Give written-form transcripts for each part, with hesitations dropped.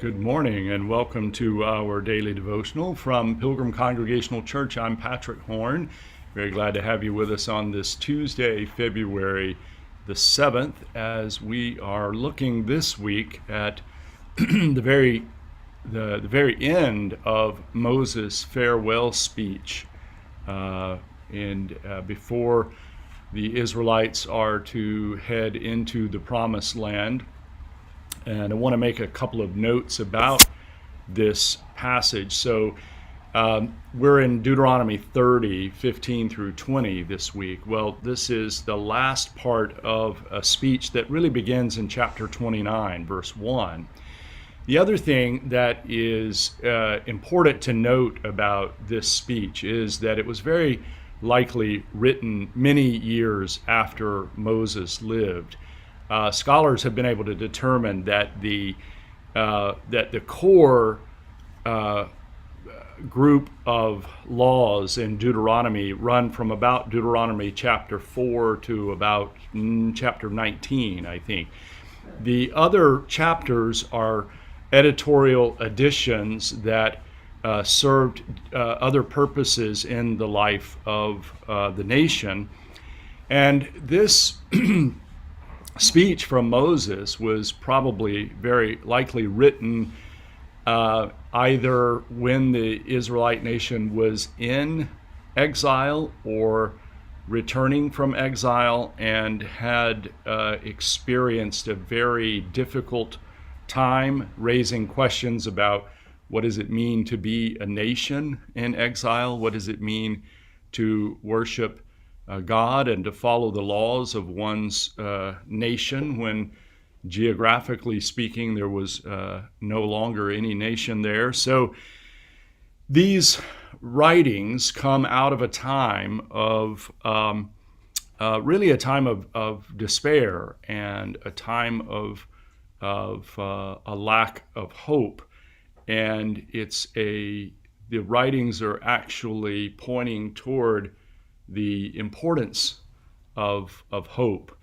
Good morning and welcome to our daily devotional from Pilgrim Congregational Church. I'm Patrick Horn. Very glad to have you with us on this Tuesday, February the 7th, as we are looking this week at the very end of Moses' farewell speech. Before the Israelites are to head into the promised land. And I want to make a couple of notes about this passage. So we're in Deuteronomy 30, 15 through 20 this week. Well, this is the last part of a speech that really begins in chapter 29, verse 1. The other thing that is important to note about this speech is that it was very likely written many years after Moses lived. Scholars have been able to determine that the core group of laws in Deuteronomy run from about Deuteronomy chapter 4 to about chapter 19, I think. The other chapters are editorial additions that served other purposes in the life of the nation. And this speech from Moses was probably very likely written either when the Israelite nation was in exile or returning from exile and had experienced a very difficult time raising questions about what does it mean to be a nation in exile? What does it mean to worship God and to follow the laws of one's nation when, geographically speaking, there was no longer any nation there. So these writings come out of a time of really a time of despair and a time of a lack of hope. And the writings are actually pointing toward the importance of hope.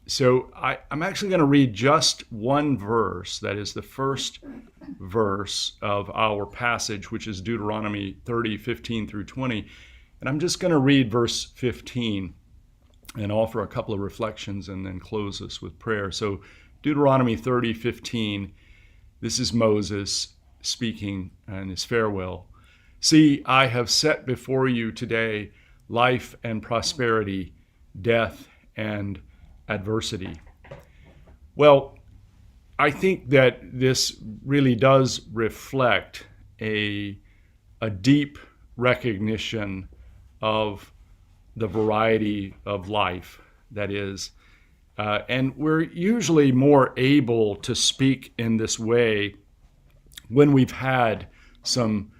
So I'm actually going to read just one verse, that is the first verse of our passage, which is Deuteronomy 30, 15 through 20. And I'm just going to read verse 15 and offer a couple of reflections and then close us with prayer. So Deuteronomy 30, 15, this is Moses speaking in his farewell. See, I have set before you today life and prosperity, death and adversity. Well, I think that this really does reflect a deep recognition of the variety of life that is. And we're usually more able to speak in this way when we've had some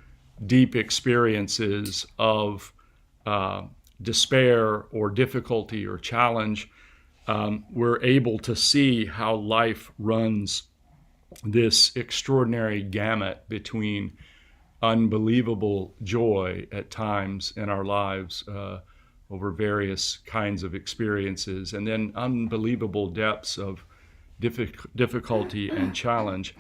deep experiences of despair or difficulty or challenge. We're able to see how life runs this extraordinary gamut between unbelievable joy at times in our lives over various kinds of experiences, and then unbelievable depths of difficulty and challenge.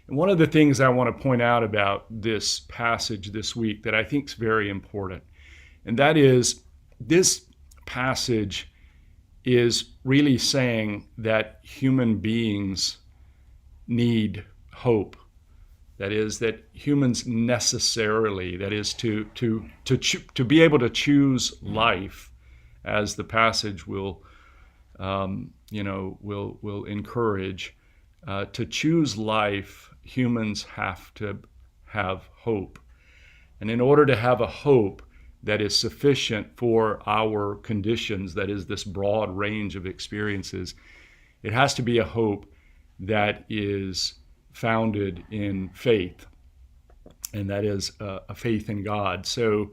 And one of the things I want to point out about this passage this week that I think is very important, and that is this passage is really saying that human beings need hope. That is, that humans necessarily, that is, to be able to choose life, as the passage will encourage. To choose life, humans have to have hope. And in order to have a hope that is sufficient for our conditions, that is this broad range of experiences, it has to be a hope that is founded in faith, and that is a faith in God. So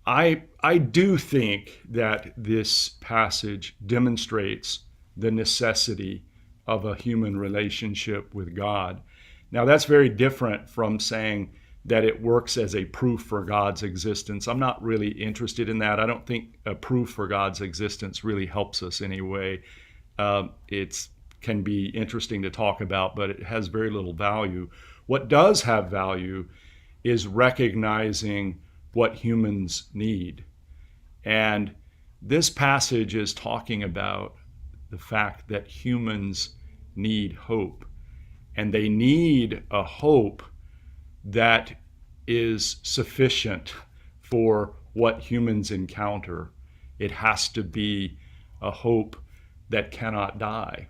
I do think that this passage demonstrates the necessity of a human relationship with God. Now, that's very different from saying that it works as a proof for God's existence. I'm not really interested in that. I don't think a proof for God's existence really helps us anyway. It's can be interesting to talk about, but it has very little value. What does have value is recognizing what humans need. And this passage is talking about the fact that humans need hope. And they need a hope that is sufficient for what humans encounter. It has to be a hope that cannot die,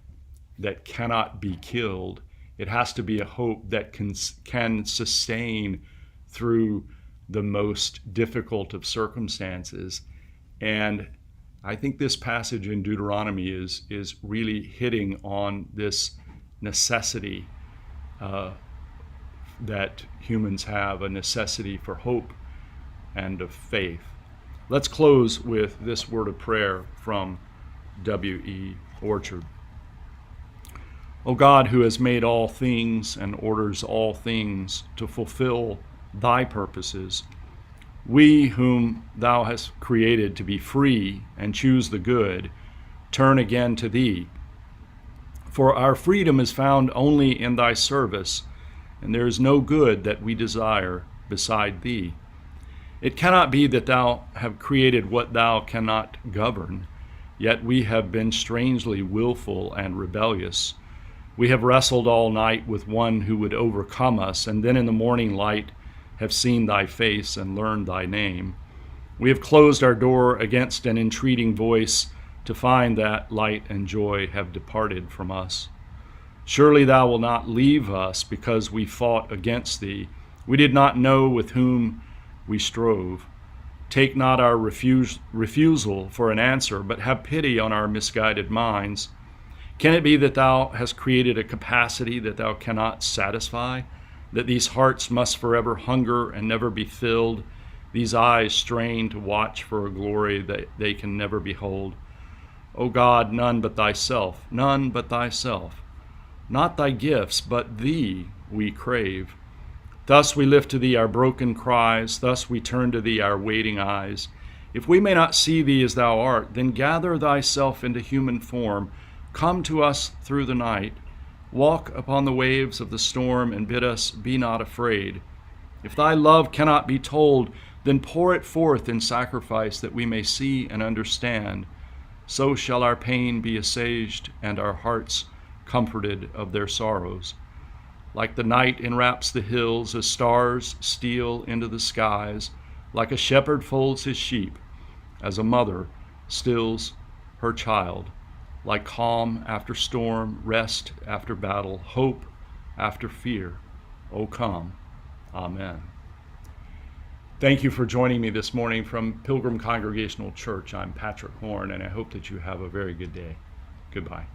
that cannot be killed. It has to be a hope that can sustain through the most difficult of circumstances. And I think this passage in Deuteronomy is really hitting on this necessity that humans have, a necessity for hope and of faith. Let's close with this word of prayer from W.E. Orchard. O God, who has made all things and orders all things to fulfill thy purposes, we whom thou hast created to be free and choose the good, turn again to thee. For our freedom is found only in thy service, and there is no good that we desire beside thee. It cannot be that thou have created what thou cannot govern, yet we have been strangely willful and rebellious. We have wrestled all night with one who would overcome us, and then in the morning light have seen thy face and learned thy name. We have closed our door against an entreating voice to find that light and joy have departed from us. Surely thou wilt not leave us because we fought against thee. We did not know with whom we strove. Take not our refusal for an answer, but have pity on our misguided minds. Can it be that thou hast created a capacity that thou cannot satisfy? That these hearts must forever hunger and never be filled, these eyes strain to watch for a glory that they can never behold? O God, none but thyself, not thy gifts, but thee we crave. Thus we lift to thee our broken cries, thus we turn to thee our waiting eyes. If we may not see thee as thou art, then gather thyself into human form, come to us through the night. Walk upon the waves of the storm and bid us be not afraid. If thy love cannot be told, then pour it forth in sacrifice that we may see and understand. So shall our pain be assuaged and our hearts comforted of their sorrows. Like the night enwraps the hills as stars steal into the skies, like a shepherd folds his sheep, as a mother stills her child. Like calm after storm, rest after battle, hope after fear. O come. Amen. Thank you for joining me this morning from Pilgrim Congregational Church. I'm Patrick Horn, and I hope that you have a very good day. Goodbye.